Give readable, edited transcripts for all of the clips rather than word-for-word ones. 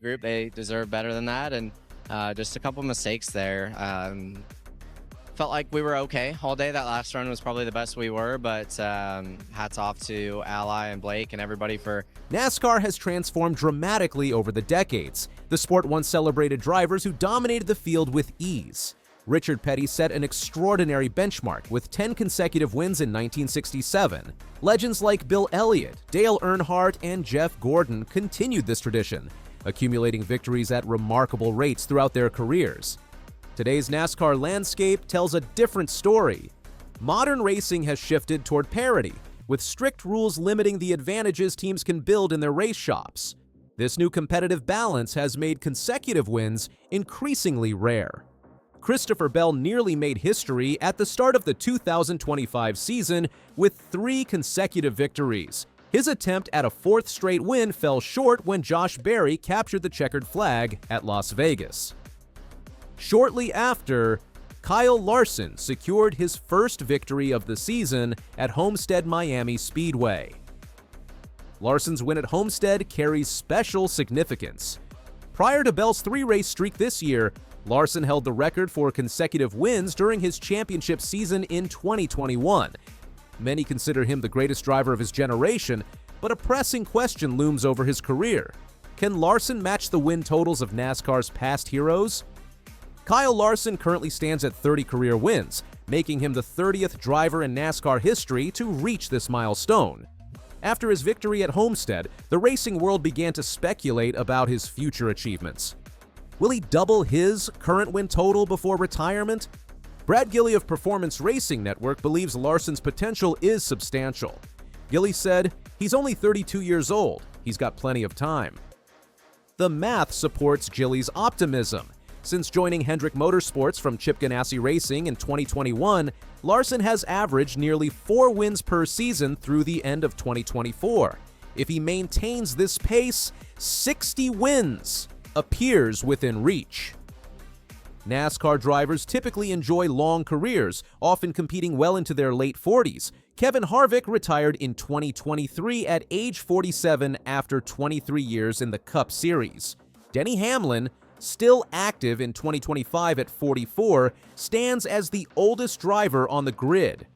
group, they deserve better than that, and just a couple mistakes there. Felt like we were okay all day. That last run was probably the best we were, but hats off to Ally and Blake and everybody for... NASCAR has transformed dramatically over the decades. The sport once celebrated drivers who dominated the field with ease. Richard Petty set an extraordinary benchmark with 10 consecutive wins in 1967. Legends like Bill Elliott, Dale Earnhardt, and Jeff Gordon continued this tradition, accumulating victories at remarkable rates throughout their careers. Today's NASCAR landscape tells a different story. Modern racing has shifted toward parity, with strict rules limiting the advantages teams can build in their race shops. This new competitive balance has made consecutive wins increasingly rare. Christopher Bell nearly made history at the start of the 2025 season with 3 consecutive victories. His attempt at a 4th straight win fell short when Josh Berry captured the checkered flag at Las Vegas. Shortly after, Kyle Larson secured his first victory of the season at Homestead-Miami Speedway. Larson's win at Homestead carries special significance. Prior to Bell's 3-race streak this year, Larson held the record for consecutive wins during his championship season in 2021. Many consider him the greatest driver of his generation, but a pressing question looms over his career. Can Larson match the win totals of NASCAR's past heroes? Kyle Larson currently stands at 30 career wins, making him the 30th driver in NASCAR history to reach this milestone. After his victory at Homestead, the racing world began to speculate about his future achievements. Will he double his current win total before retirement? Brad Gilley of Performance Racing Network believes Larson's potential is substantial. Gilley said, "He's only 32 years old. He's got plenty of time." The math supports Gilley's optimism. Since joining Hendrick Motorsports from Chip Ganassi Racing in 2021, Larson has averaged nearly 4 wins per season through the end of 2024. If he maintains this pace, 60 wins appears within reach. NASCAR drivers typically enjoy long careers, often competing well into their late 40s. Kevin Harvick retired in 2023 at age 47 after 23 years in the Cup Series. Denny Hamlin, still active in 2025 at 44, stands as the oldest driver on the grid.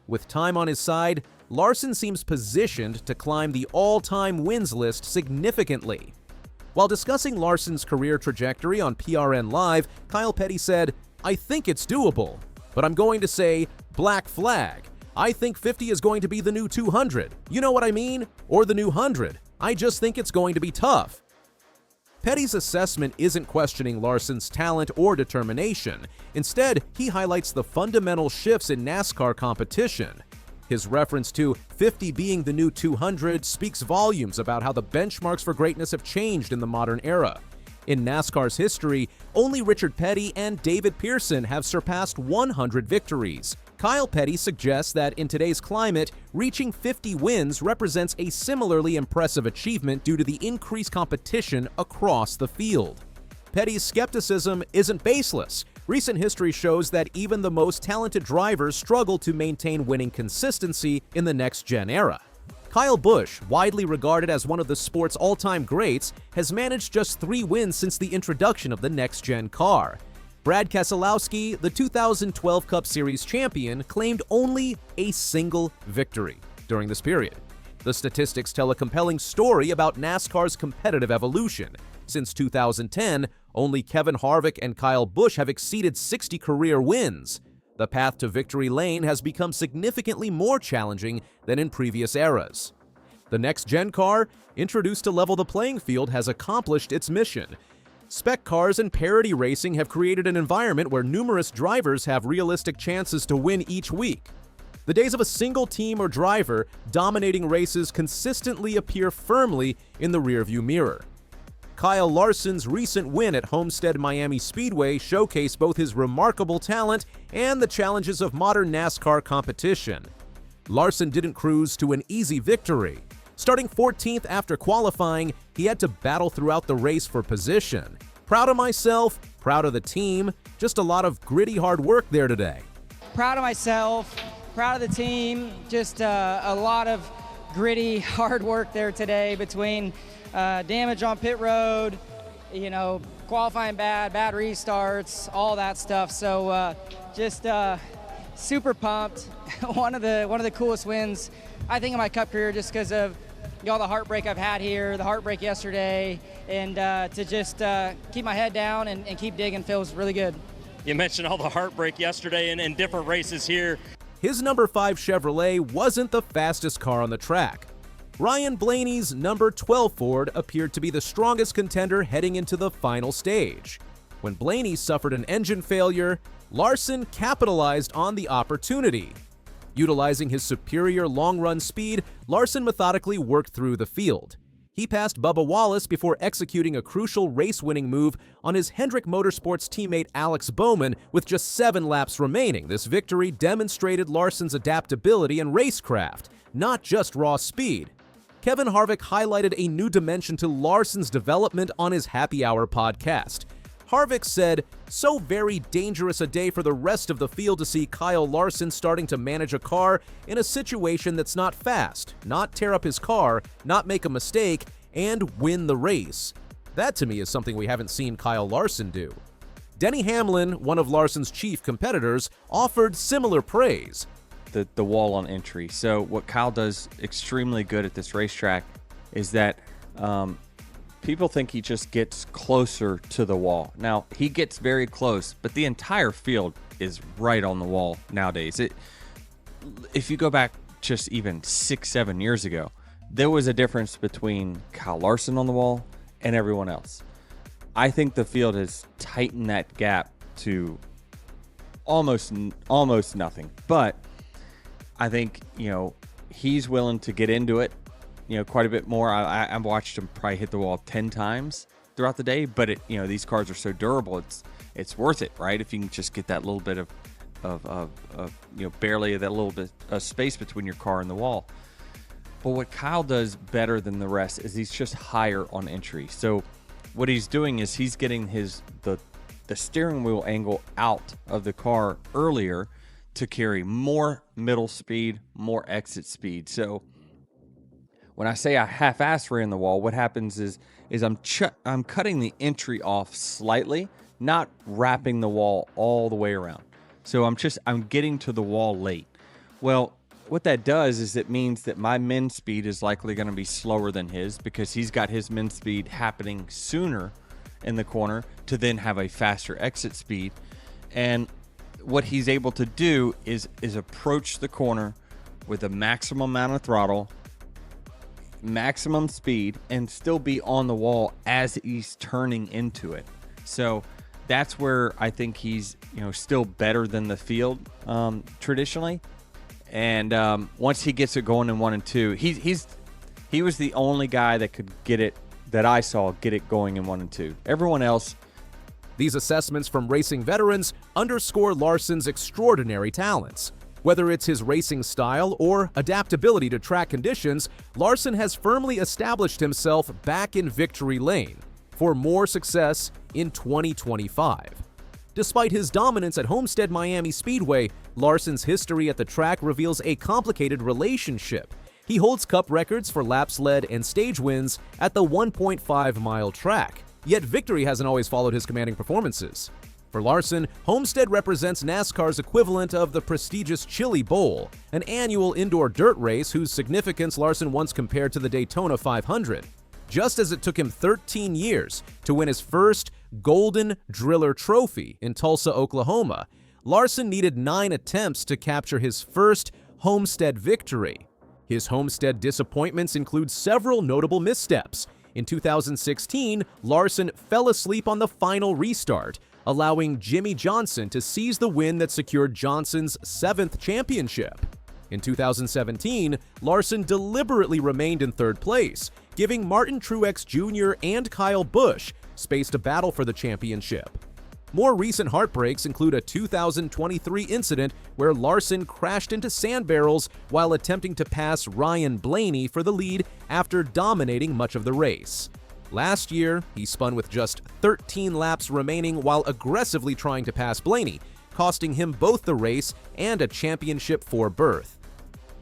With time on his side, Larson seems positioned to climb the all-time wins list significantly. While discussing Larson's career trajectory on PRN Live, Kyle Petty said, "I think it's doable, but I'm going to say black flag. I think 50 is going to be the new 200. You know what I mean? Or the new 100. I just think it's going to be tough." Petty's assessment isn't questioning Larson's talent or determination. Instead, he highlights the fundamental shifts in NASCAR competition. His reference to 50 being the new 200 speaks volumes about how the benchmarks for greatness have changed in the modern era. In NASCAR's history, only Richard Petty and David Pearson have surpassed 100 victories. Kyle Petty suggests that in today's climate, reaching 50 wins represents a similarly impressive achievement due to the increased competition across the field. Petty's skepticism isn't baseless. Recent history shows that even the most talented drivers struggle to maintain winning consistency in the next-gen era. Kyle Busch, widely regarded as one of the sport's all-time greats, has managed just 3 wins since the introduction of the next-gen car. Brad Keselowski, the 2012 Cup Series champion, claimed only a single victory during this period. The statistics tell a compelling story about NASCAR's competitive evolution. Since 2010, only Kevin Harvick and Kyle Busch have exceeded 60 career wins. The path to victory lane has become significantly more challenging than in previous eras. The next-gen car, introduced to level the playing field, has accomplished its mission. Spec cars and parity racing have created an environment where numerous drivers have realistic chances to win each week. The days of a single team or driver dominating races consistently appear firmly in the rearview mirror. Kyle Larson's recent win at Homestead-Miami Speedway showcased both his remarkable talent and the challenges of modern NASCAR competition. Larson didn't cruise to an easy victory. Starting 14th after qualifying, he had to battle throughout the race for position. Proud of myself, proud of the team, just a lot of gritty hard work there today. Proud of myself, proud of the team, just a lot of gritty hard work there today between damage on pit road, you know, qualifying bad restarts, all that stuff. So just super pumped. one of the coolest wins, I think, in my Cup career, just because of all the heartbreak I've had here, the heartbreak yesterday, and to just keep my head down and keep digging feels really good. You mentioned all the heartbreak yesterday and different races here. His number 5 Chevrolet wasn't the fastest car on the track. Ryan Blaney's number 12 Ford appeared to be the strongest contender heading into the final stage. When Blaney suffered an engine failure, Larson capitalized on the opportunity. Utilizing his superior long-run speed, Larson methodically worked through the field. He passed Bubba Wallace before executing a crucial race-winning move on his Hendrick Motorsports teammate Alex Bowman with just 7 laps remaining. This victory demonstrated Larson's adaptability and racecraft, not just raw speed. Kevin Harvick highlighted a new dimension to Larson's development on his Happy Hour podcast. Harvick said, "So very dangerous a day for the rest of the field to see Kyle Larson starting to manage a car in a situation that's not fast, not tear up his car, not make a mistake, and win the race." That to me is something we haven't seen Kyle Larson do. Denny Hamlin, one of Larson's chief competitors, offered similar praise. The wall on entry. So what Kyle does extremely good at this racetrack is that people think he just gets closer to the wall. Now, he gets very close, but the entire field is right on the wall nowadays. If you go back just even 6-7 years ago, there was a difference between Kyle Larson on the wall and everyone else. I think the field has tightened that gap to almost nothing. But I think, you know, he's willing to get into it, you know, quite a bit more. I've watched him probably hit the wall 10 times throughout the day, but you know, these cars are so durable, it's worth it, right? If you can just get that little bit of you know, barely that little bit of space between your car and the wall. But what Kyle does better than the rest is he's just higher on entry. So what he's doing is he's getting the steering wheel angle out of the car earlier to carry more middle speed, more exit speed. So when I say I half-ass ran the wall, what happens is I'm cutting the entry off slightly, not wrapping the wall all the way around. So I'm getting to the wall late. Well, what that does is it means that my min speed is likely going to be slower than his because he's got his min speed happening sooner in the corner to then have a faster exit speed. And what he's able to do is approach the corner with a maximum amount of throttle, maximum speed, and still be on the wall as he's turning into it. So that's where I think he's, you know, still better than the field traditionally. And once he gets it going in 1 and 2, he was the only guy that could get it, that I saw get it going in 1 and 2. Everyone else. These assessments from racing veterans underscore Larson's extraordinary talents. Whether it's his racing style or adaptability to track conditions, Larson has firmly established himself back in victory lane for more success in 2025. Despite his dominance at Homestead-Miami Speedway, Larson's history at the track reveals a complicated relationship. He holds Cup records for laps led and stage wins at the 1.5-mile track, yet victory hasn't always followed his commanding performances. For Larson, Homestead represents NASCAR's equivalent of the prestigious Chili Bowl, an annual indoor dirt race whose significance Larson once compared to the Daytona 500. Just as it took him 13 years to win his first Golden Driller Trophy in Tulsa, Oklahoma, Larson needed 9 attempts to capture his first Homestead victory. His Homestead disappointments include several notable missteps. In 2016, Larson fell asleep on the final restart, allowing Jimmy Johnson to seize the win that secured Johnson's 7th championship. In 2017, Larson deliberately remained in 3rd place, giving Martin Truex Jr. and Kyle Busch space to battle for the championship. More recent heartbreaks include a 2023 incident where Larson crashed into sand barrels while attempting to pass Ryan Blaney for the lead after dominating much of the race. Last year, he spun with just 13 laps remaining while aggressively trying to pass Blaney, costing him both the race and a championship 4 berth.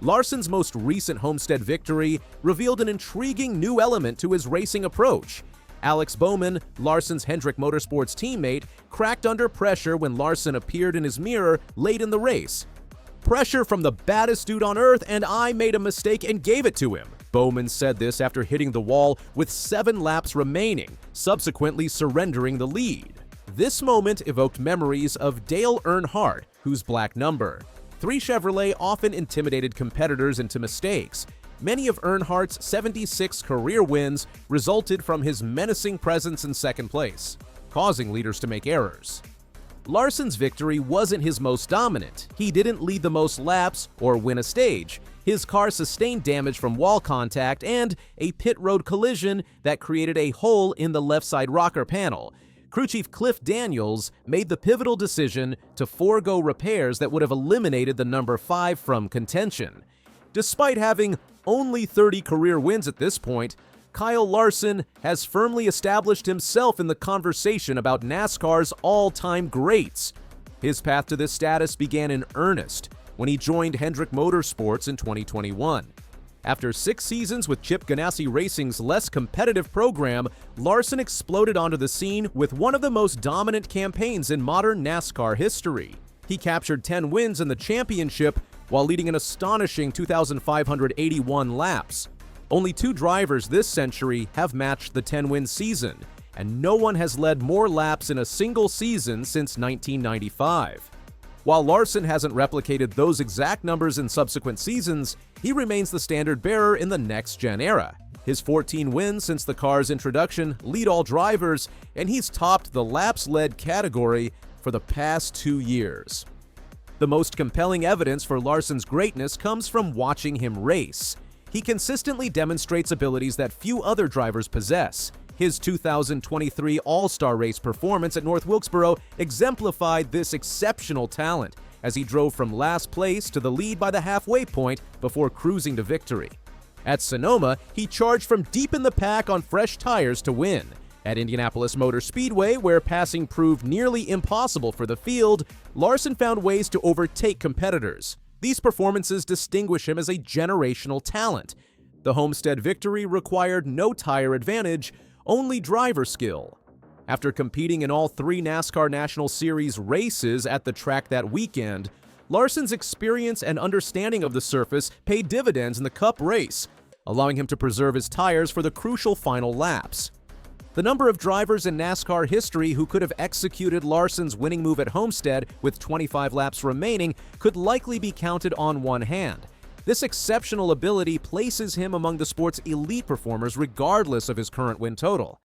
Larson's most recent Homestead victory revealed an intriguing new element to his racing approach. Alex Bowman, Larson's Hendrick Motorsports teammate, cracked under pressure when Larson appeared in his mirror late in the race. "Pressure from the baddest dude on earth, and I made a mistake and gave it to him." Bowman said this after hitting the wall with 7 laps remaining, subsequently surrendering the lead. This moment evoked memories of Dale Earnhardt, whose black number. 3 Chevrolet often intimidated competitors into mistakes. Many of Earnhardt's 76 career wins resulted from his menacing presence in second place, causing leaders to make errors. Larson's victory wasn't his most dominant. He didn't lead the most laps or win a stage. His car sustained damage from wall contact and a pit road collision that created a hole in the left side rocker panel. Crew Chief Cliff Daniels made the pivotal decision to forego repairs that would have eliminated the number 5 from contention. Despite having only 30 career wins at this point, Kyle Larson has firmly established himself in the conversation about NASCAR's all-time greats. His path to this status began in earnest when he joined Hendrick Motorsports in 2021. After 6 seasons with Chip Ganassi Racing's less competitive program, Larson exploded onto the scene with one of the most dominant campaigns in modern NASCAR history. He captured 10 wins in the championship while leading an astonishing 2,581 laps. Only 2 drivers this century have matched the 10-win season, and no one has led more laps in a single season since 1995. While Larson hasn't replicated those exact numbers in subsequent seasons, he remains the standard bearer in the next-gen era. His 14 wins since the car's introduction lead all drivers, and he's topped the laps-led category for the past 2 years. The most compelling evidence for Larson's greatness comes from watching him race. He consistently demonstrates abilities that few other drivers possess. His 2023 All-Star Race performance at North Wilkesboro exemplified this exceptional talent as he drove from last place to the lead by the halfway point before cruising to victory. At Sonoma, he charged from deep in the pack on fresh tires to win. At Indianapolis Motor Speedway, where passing proved nearly impossible for the field, Larson found ways to overtake competitors. These performances distinguish him as a generational talent. The Homestead victory required no tire advantage, only driver skill. After competing in all 3 NASCAR National Series races at the track that weekend, Larson's experience and understanding of the surface paid dividends in the Cup race, allowing him to preserve his tires for the crucial final laps. The number of drivers in NASCAR history who could have executed Larson's winning move at Homestead with 25 laps remaining could likely be counted on one hand. This exceptional ability places him among the sport's elite performers regardless of his current win total.